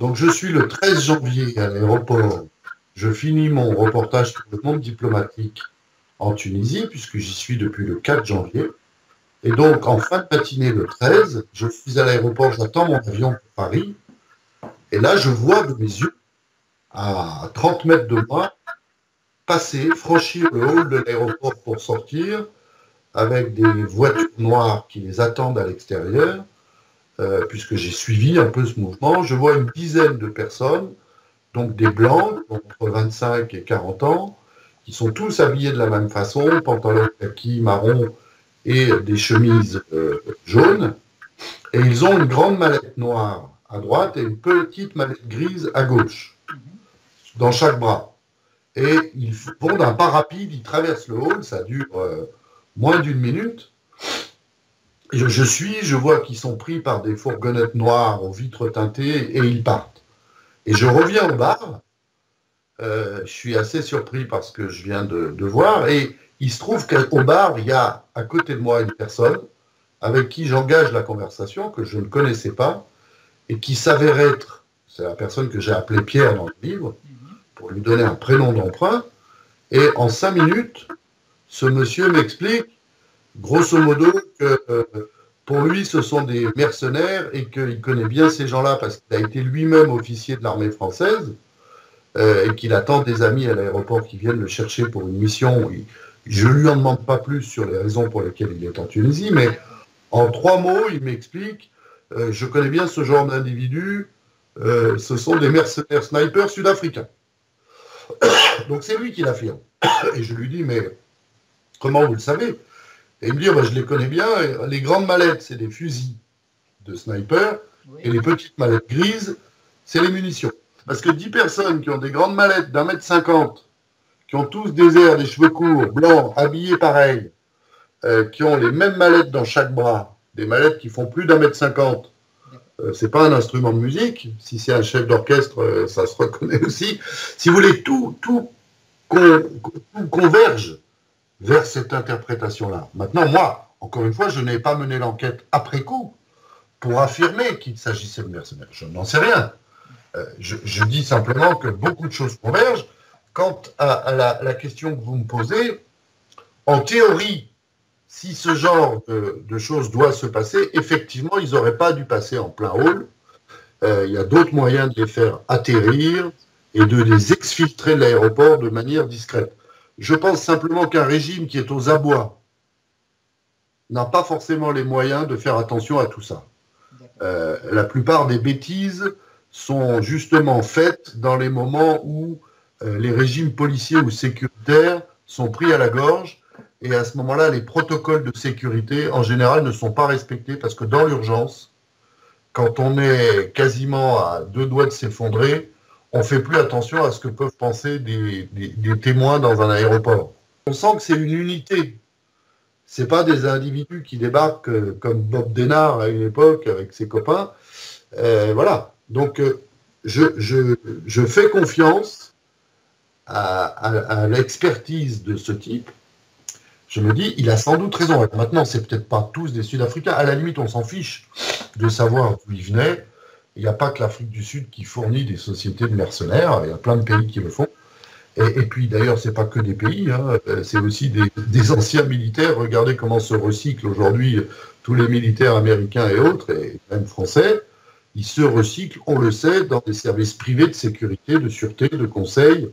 Donc je suis le 13 janvier à l'aéroport. Je finis mon reportage sur le monde diplomatique en Tunisie, puisque j'y suis depuis le 4 janvier. Et donc, en fin de matinée le 13, je suis à l'aéroport, j'attends mon avion pour Paris. Et là, je vois de mes yeux, à 30 mètres de moi, passer, franchir le hall de l'aéroport pour sortir, avec des voitures noires qui les attendent à l'extérieur, puisque j'ai suivi un peu ce mouvement. Je vois une dizaine de personnes, donc des blancs, entre 25 et 40 ans, qui sont tous habillés de la même façon, pantalon kaki, marron et des chemises jaunes. Et ils ont une grande mallette noire à droite et une petite mallette grise à gauche, dans chaque bras. Et ils vont d'un pas rapide, ils traversent le hall, ça dure moins d'une minute. Je vois qu'ils sont pris par des fourgonnettes noires aux vitres teintées et ils partent. Et je reviens au bar, je suis assez surpris par ce que je viens de voir, et il se trouve qu'au bar, il y a à côté de moi une personne avec qui j'engage la conversation, que je ne connaissais pas, et qui s'avère être, c'est la personne que j'ai appelée Pierre dans le livre, pour lui donner un prénom d'emprunt, et en 5 minutes, ce monsieur m'explique, grosso modo, que pour lui, ce sont des mercenaires et qu'il connaît bien ces gens-là parce qu'il a été lui-même officier de l'armée française et qu'il attend des amis à l'aéroport qui viennent le chercher pour une mission. Je ne lui en demande pas plus sur les raisons pour lesquelles il est en Tunisie, mais en 3 mots, il m'explique je connais bien ce genre d'individus, ce sont des mercenaires snipers sud-africains. Donc c'est lui qui l'affirme. Et je lui dis mais comment vous le savez? Et il me dit, je les connais bien, les grandes mallettes, c'est des fusils de sniper, et les petites mallettes grises, c'est les munitions. Parce que 10 personnes qui ont des grandes mallettes d'1,50 m, qui ont tous des airs, des cheveux courts, blancs, habillés pareil, qui ont les mêmes mallettes dans chaque bras, des mallettes qui font plus d'1,50 m, c'est pas un instrument de musique. Si c'est un chef d'orchestre, ça se reconnaît aussi. Si vous voulez, tout converge vers cette interprétation-là. Maintenant, moi, encore une fois, je n'ai pas mené l'enquête après coup pour affirmer qu'il s'agissait de mercenaires. Je n'en sais rien. Je dis simplement que beaucoup de choses convergent. Quant à la question que vous me posez, en théorie, si ce genre de choses doit se passer, effectivement, ils n'auraient pas dû passer en plein hall. Il y a d'autres moyens de les faire atterrir et de les exfiltrer de l'aéroport de manière discrète. Je pense simplement qu'un régime qui est aux abois n'a pas forcément les moyens de faire attention à tout ça. La plupart des bêtises sont justement faites dans les moments où les régimes policiers ou sécuritaires sont pris à la gorge, et à ce moment-là, les protocoles de sécurité, en général, ne sont pas respectés parce que dans l'urgence, quand on est quasiment à 2 doigts de s'effondrer, on ne fait plus attention à ce que peuvent penser des témoins dans un aéroport. On sent que c'est une unité. Ce n'est pas des individus qui débarquent comme Bob Denard à une époque avec ses copains. Voilà. Donc, je fais confiance à l'expertise de ce type. Je me dis, il a sans doute raison. Maintenant, c'est peut-être pas tous des Sud-Africains. À la limite, on s'en fiche de savoir d'où ils venaient. Il n'y a pas que l'Afrique du Sud qui fournit des sociétés de mercenaires. Il y a plein de pays qui le font. Et puis, d'ailleurs, ce n'est pas que des pays. C'est aussi des anciens militaires. Regardez comment se recyclent aujourd'hui tous les militaires américains et autres, et même français. Ils se recyclent, on le sait, dans des services privés de sécurité, de sûreté, de conseil.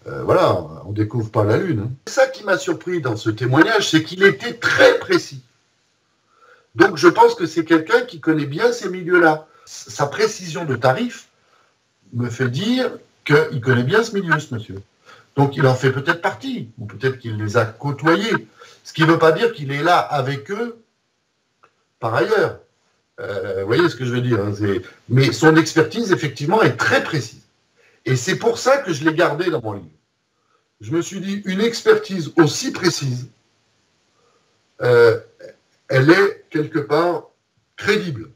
Voilà, on ne découvre pas la Lune. C'est ça qui m'a surpris dans ce témoignage, c'est qu'il était très précis. Donc je pense que c'est quelqu'un qui connaît bien ces milieux-là. Sa précision de tarif me fait dire qu'il connaît bien ce milieu, ce monsieur. Donc il en fait peut-être partie, ou peut-être qu'il les a côtoyés. Ce qui ne veut pas dire qu'il est là avec eux par ailleurs. Vous voyez ce que je veux dire, hein, mais son expertise, effectivement, est très précise. Et c'est pour ça que je l'ai gardé dans mon livre. Je me suis dit, une expertise aussi précise, elle est quelque part crédible.